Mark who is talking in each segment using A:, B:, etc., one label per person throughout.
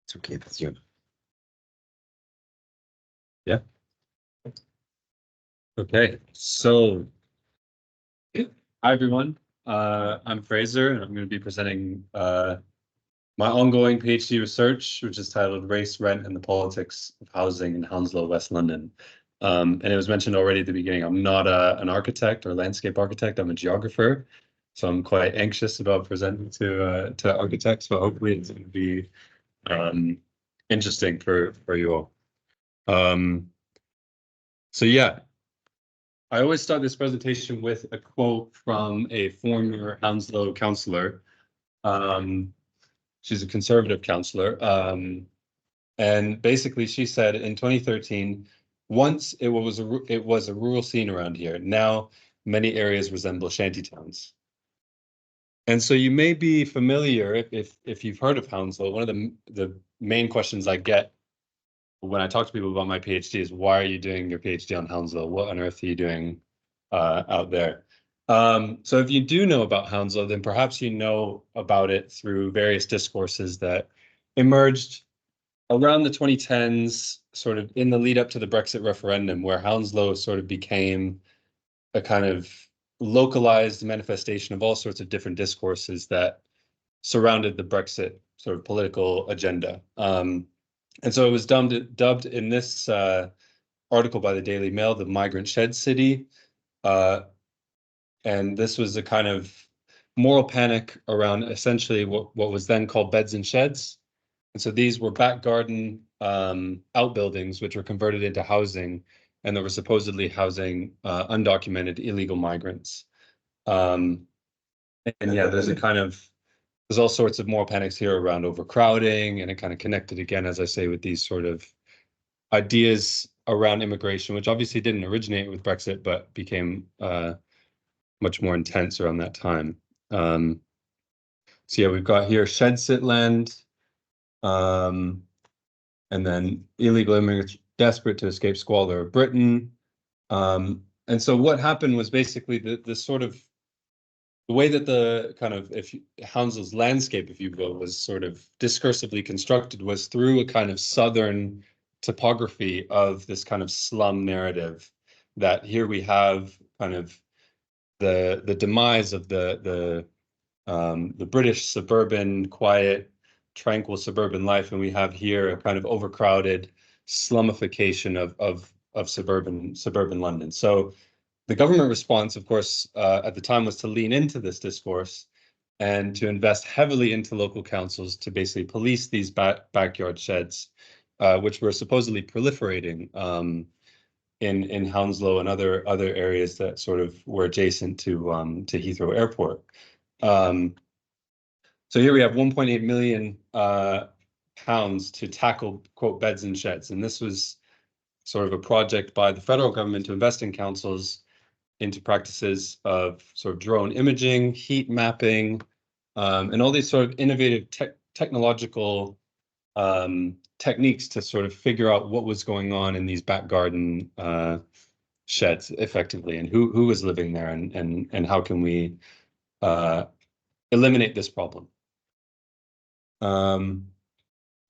A: It's okay if it's you. Yeah. Okay, so hi everyone. I'm Fraser, and I'm going to be presenting my ongoing PhD research, which is titled "Race, Rent, and the Politics of Housing in Hounslow, West London." And it was mentioned already at the beginning. I'm not an architect or landscape architect. I'm a geographer, so I'm quite anxious about presenting to architects. But hopefully, it's going to be interesting for you all. So yeah, I always start this presentation with a quote from a former Hounslow councillor. She's a conservative councillor. And basically she said in 2013, once it was a rural scene around here. Now many areas resemble shanty towns. And so you may be familiar, if you've heard of Hounslow, one of the main questions I get when I talk to people about my PhD is, why are you doing your PhD on Hounslow? What on earth are you doing out there? So if you do know about Hounslow, then perhaps you know about it through various discourses that emerged around the 2010s, sort of in the lead up to the Brexit referendum, where Hounslow sort of became a kind of localized manifestation of all sorts of different discourses that surrounded the Brexit sort of political agenda. And so it was dubbed in this article by the Daily Mail, the migrant shed city. And this was a kind of moral panic around essentially what was then called beds and sheds. And so these were back garden outbuildings, which were converted into housing, and that were supposedly housing undocumented illegal migrants. And yeah, there's all sorts of moral panics here around overcrowding, and it kind of connected again, as I say, with these sort of ideas around immigration, which obviously didn't originate with Brexit, but became much more intense around that time. So yeah, we've got here shed sit land, and then illegal immigrants desperate to escape squalor of Britain. And so what happened was basically the sort of the way that the kind of Hounslow's landscape, if you will, was sort of discursively constructed was through a kind of southern topography of this kind of slum narrative, that here we have kind of the demise of the British suburban, quiet, tranquil suburban life, and we have here a kind of overcrowded slumification of suburban London. So the government response, of course, at the time was to lean into this discourse and to invest heavily into local councils to basically police these backyard sheds, which were supposedly proliferating in Hounslow and other areas that sort of were adjacent to Heathrow Airport. So here we have 1.8 million pounds to tackle, quote, beds and sheds. And this was sort of a project by the federal government to invest in councils into practices of sort of drone imaging, heat mapping, and all these sort of innovative technological techniques to sort of figure out what was going on in these back garden sheds effectively, and who was living there, and how can we eliminate this problem.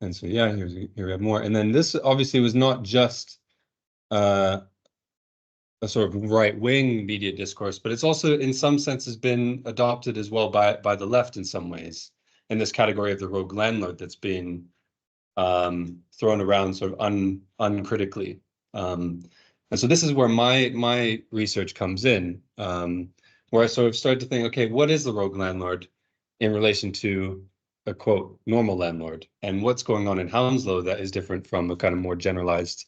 A: And so yeah, here we have more. And then this obviously was not just a sort of right-wing media discourse, but it's also in some senses been adopted as well by the left in some ways, in this category of the rogue landlord that's been thrown around sort of uncritically. And so this is where my research comes in, where I sort of started to think, okay, what is the rogue landlord in relation to a, quote, normal landlord, and what's going on in Hounslow that is different from a kind of more generalized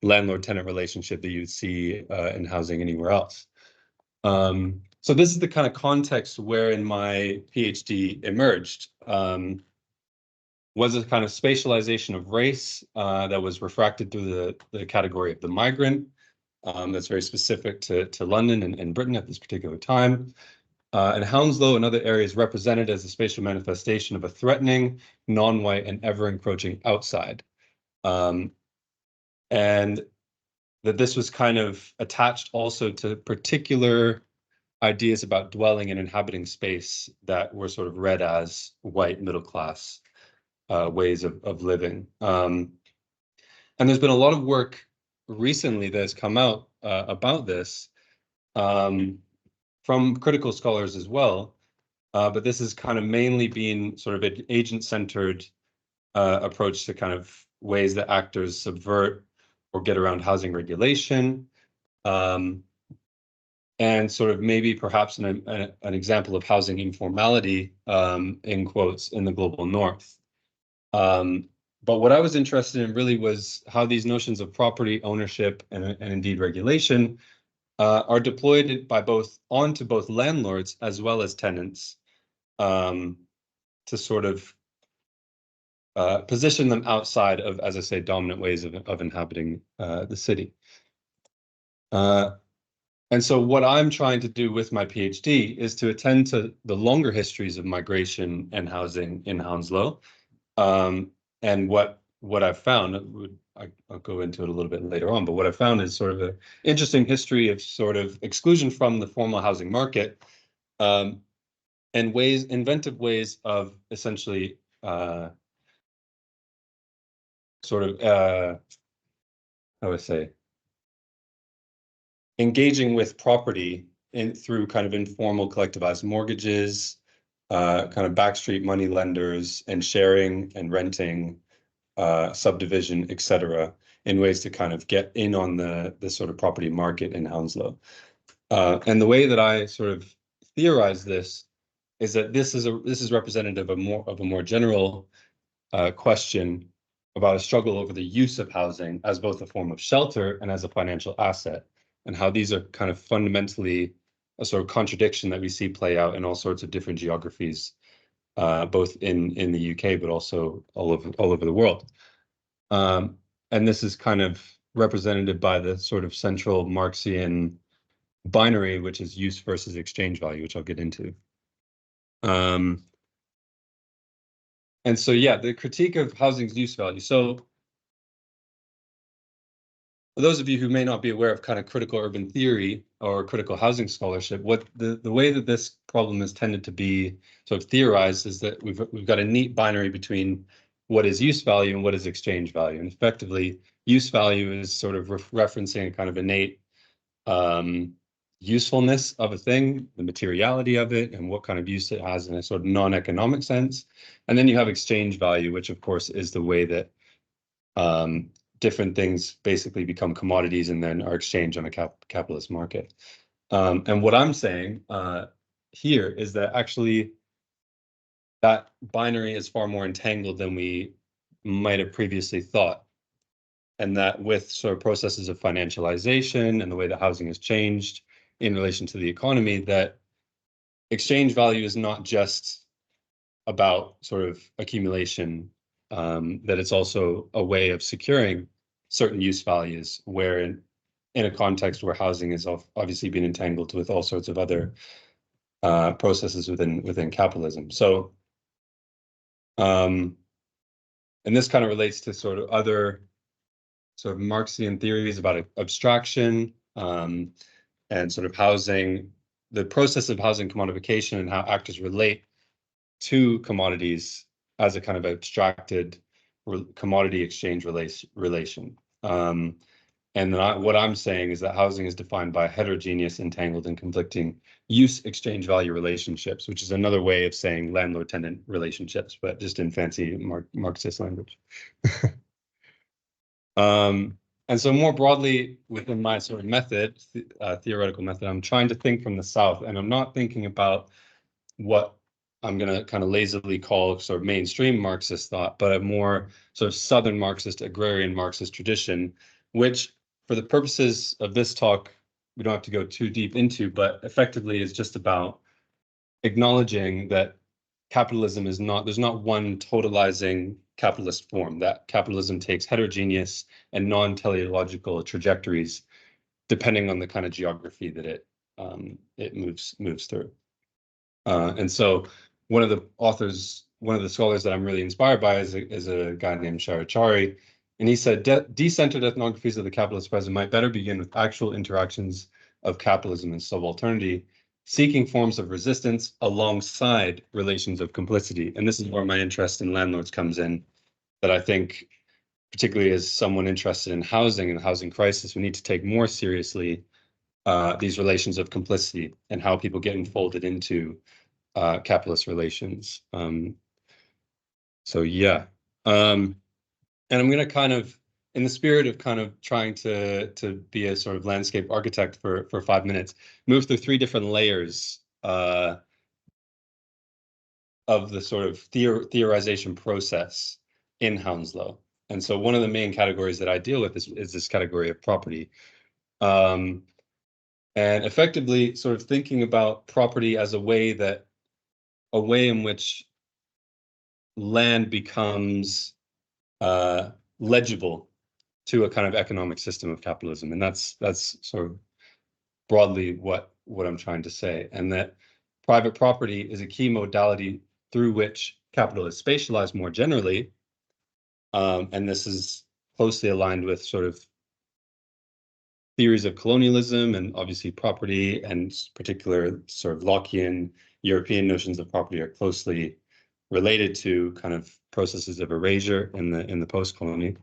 A: landlord-tenant relationship that you'd see in housing anywhere else. So this is the kind of context wherein my PhD emerged. Was a kind of spatialization of race that was refracted through the category of the migrant. That's very specific to London and Britain at this particular time. And Hounslow and other areas represented as a spatial manifestation of a threatening, non-white, and ever-encroaching outside. And that this was kind of attached also to particular ideas about dwelling and inhabiting space that were sort of read as white middle class. ways of living. And there's been a lot of work recently that has come out about this from critical scholars as well. But this has kind of mainly been sort of an agent-centered approach to kind of ways that actors subvert or get around housing regulation. And sort of maybe perhaps an example of housing informality, in quotes, in the global north. But what I was interested in really was how these notions of property ownership and indeed regulation are deployed onto both landlords as well as tenants, to sort of position them outside of, as I say, dominant ways of inhabiting the city. And so what I'm trying to do with my PhD is to attend to the longer histories of migration and housing in Hounslow. And what I've found, I'll go into it a little bit later on, but what I found is sort of an interesting history of sort of exclusion from the formal housing market, and inventive ways of essentially sort of, how do I say, engaging with property through kind of informal collectivized mortgages, kind of backstreet money lenders, and sharing and renting, subdivision, etc., in ways to kind of get in on the sort of property market in Hounslow. And the way that I sort of theorize this is that this is representative of a more general question about a struggle over the use of housing as both a form of shelter and as a financial asset, and how these are kind of fundamentally a sort of contradiction that we see play out in all sorts of different geographies, both in the UK, but also all over the world. And this is kind of represented by the sort of central Marxian binary, which is use versus exchange value, which I'll get into. And so, yeah, the critique of housing's use value. So for those of you who may not be aware of kind of critical urban theory or critical housing scholarship, what the way that this problem has tended to be sort of theorized is that we've got a neat binary between what is use value and what is exchange value. And effectively, use value is sort of referencing a kind of innate usefulness of a thing, the materiality of it, and what kind of use it has in a sort of non-economic sense. And then you have exchange value, which of course is the way that different things basically become commodities and then are exchanged on a capitalist market. And what I'm saying here is that actually that binary is far more entangled than we might have previously thought. And that with sort of processes of financialization and the way that housing has changed in relation to the economy, that exchange value is not just about sort of accumulation, that it's also a way of securing certain use values, where in a context where housing is obviously been entangled with all sorts of other processes within capitalism. So, and this kind of relates to sort of other sort of Marxian theories about abstraction, and sort of housing, the process of housing commodification and how actors relate to commodities as a kind of abstracted commodity exchange relation. And what I'm saying is that housing is defined by heterogeneous, entangled, and conflicting use exchange value relationships, which is another way of saying landlord-tenant relationships, but just in fancy Marxist language. And so more broadly within my sort of method, theoretical method, I'm trying to think from the South, and I'm not thinking about what I'm going to kind of lazily call sort of mainstream Marxist thought, but a more sort of Southern Marxist, agrarian Marxist tradition, which for the purposes of this talk, we don't have to go too deep into, but effectively is just about acknowledging that capitalism is not, there's not one totalizing capitalist form, that capitalism takes heterogeneous and non-teleological trajectories depending on the kind of geography that it moves through. And so one of the scholars that I'm really inspired by is a guy named Chari, and he said decentered ethnographies of the capitalist present might better begin with actual interactions of capitalism and subalternity seeking forms of resistance alongside relations of complicity. And this is where my interest in landlords comes in, that I think, particularly as someone interested in housing and the housing crisis, we need to take more seriously these relations of complicity and how people get enfolded into capitalist relations. So yeah, and I'm going to kind of, in the spirit of kind of trying to be a sort of landscape architect for 5 minutes, move through 3 different layers of the sort of theorization process in Hounslow. And so one of the main categories that I deal with is this category of property. And effectively sort of thinking about property as a way in which land becomes legible to a kind of economic system of capitalism. And that's sort of broadly what I'm trying to say. And that private property is a key modality through which capital is spatialized more generally. And this is closely aligned with sort of theories of colonialism and obviously property, and particular sort of Lockean European notions of property are closely related to kind of processes of erasure in the post-colony.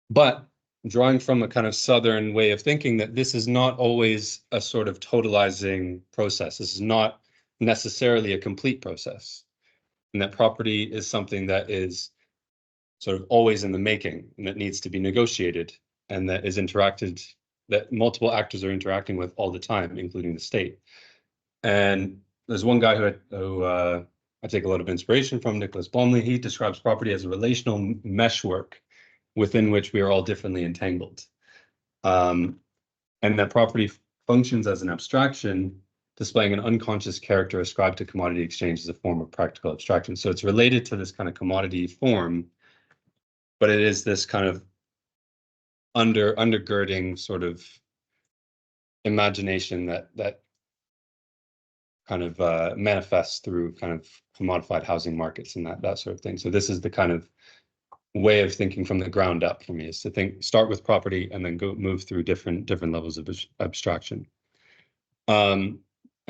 A: But drawing from a kind of Southern way of thinking, that this is not always a sort of totalizing process. This is not necessarily a complete process, and that property is something that is sort of always in the making and that needs to be negotiated, and that is that multiple actors are interacting with all the time, including the state. And there's one guy who I take a lot of inspiration from, Nicholas Blomley. He describes property as a relational meshwork within which we are all differently entangled. And that property functions as an abstraction, displaying an unconscious character ascribed to commodity exchange as a form of practical abstraction. So it's related to this kind of commodity form, but it is this kind of undergirding sort of imagination that kind of manifests through kind of commodified housing markets and that sort of thing. So this is the kind of way of thinking from the ground up for me, is to start with property and then move through different levels of abstraction. And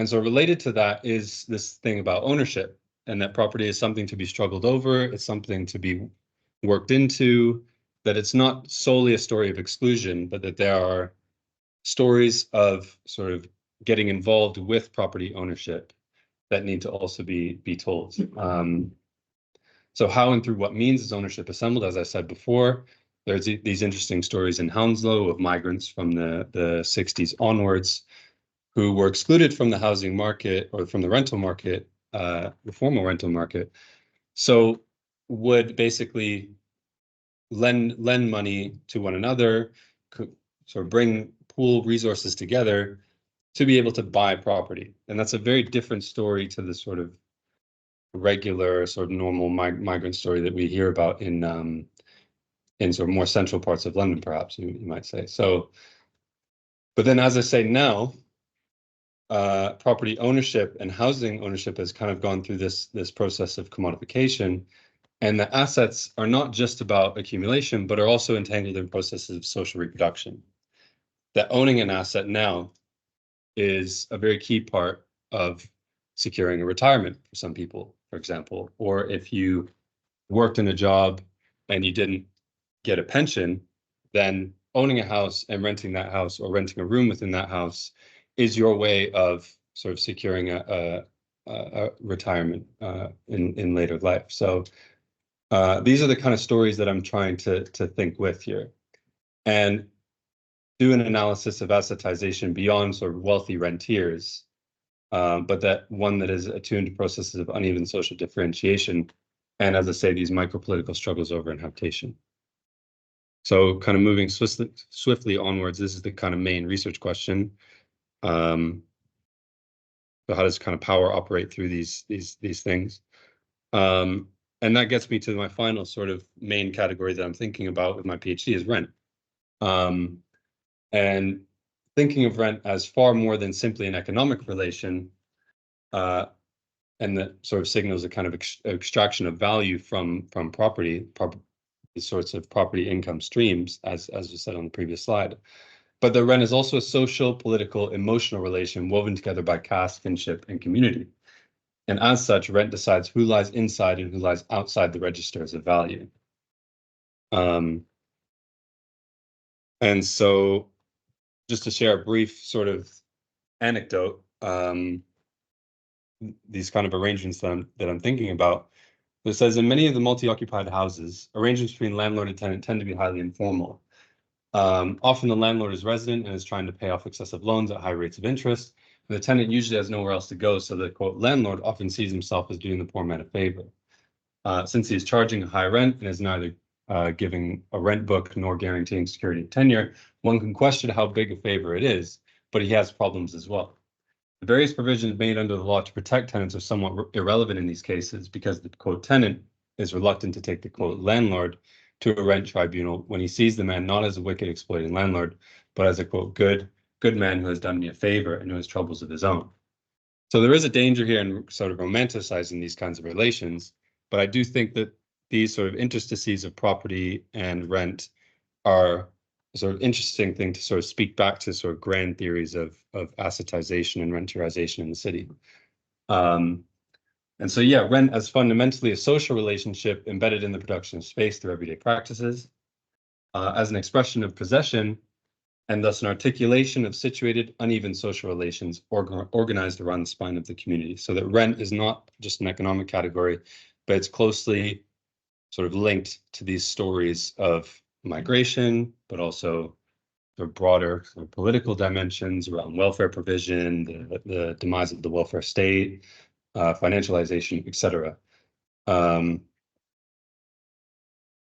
A: so related to that is this thing about ownership, and that property is something to be struggled over. It's something to be worked into, that it's not solely a story of exclusion, but that there are stories of sort of getting involved with property ownership that need to also be told. So how and through what means is ownership assembled? As I said before, there's these interesting stories in Hounslow of migrants from the 60s onwards who were excluded from the housing market, or from the rental market, the formal rental market. So would basically lend money to one another, sort of pool resources together to be able to buy property. And that's a very different story to the sort of regular sort of normal migrant story that we hear about in sort of more central parts of London, perhaps you might say. So, but then as I say now, property ownership and housing ownership has kind of gone through this process of commodification, and the assets are not just about accumulation, but are also entangled in processes of social reproduction. That owning an asset now is a very key part of securing a retirement for some people, for example. Or if you worked in a job and you didn't get a pension, then owning a house and renting that house, or renting a room within that house, is your way of sort of securing a retirement in later life. So these are the kind of stories that I'm trying to think with here, and do an analysis of assetization beyond sort of wealthy rentiers, but that one that is attuned to processes of uneven social differentiation, and as I say, these micro-political struggles over inhabitation. So kind of moving swiftly onwards, this is the kind of main research question. So how does kind of power operate through these things? And that gets me to my final sort of main category that I'm thinking about with my PhD, is rent. And thinking of rent as far more than simply an economic relation, and that sort of signals a kind of extraction of value from property, these sorts of property income streams, as was said on the previous slide. But the rent is also a social, political, emotional relation woven together by caste, kinship, and community. And as such, rent decides who lies inside and who lies outside the registers of value. And so just to share a brief sort of anecdote, these kind of arrangements that I'm thinking about, it says in many of the multi-occupied houses, arrangements between landlord and tenant tend to be highly informal. Often the landlord is resident and is trying to pay off excessive loans at high rates of interest. And the tenant usually has nowhere else to go, so the quote landlord often sees himself as doing the poor man a favor. Since he is charging a high rent and is neither giving a rent book nor guaranteeing security of tenure, one can question how big a favor it is, but he has problems as well. The various provisions made under the law to protect tenants are somewhat irrelevant in these cases because the quote tenant is reluctant to take the quote landlord to a rent tribunal when he sees the man not as a wicked exploiting landlord, but as a quote good man who has done me a favor and who has troubles of his own. So there is a danger here in sort of romanticizing these kinds of relations, but I do think that these sort of interstices of property and rent are a sort of interesting thing to sort of speak back to sort of grand theories of assetization and rentierization in the city. And so, yeah, rent as fundamentally a social relationship embedded in the production of space through everyday practices, as an expression of possession, and thus an articulation of situated, uneven social relations organized around the spine of the community. So that rent is not just an economic category, but it's closely sort of linked to these stories of migration, but also the broader sort of political dimensions around welfare provision, the demise of the welfare state, financialization, etc.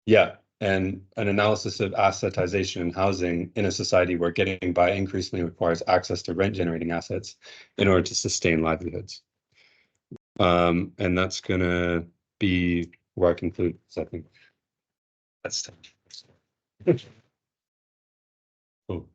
A: Yeah, and an analysis of assetization and housing in a society where getting by increasingly requires access to rent-generating assets in order to sustain livelihoods. And that's going to be where I conclude. So I think that's time. Cool.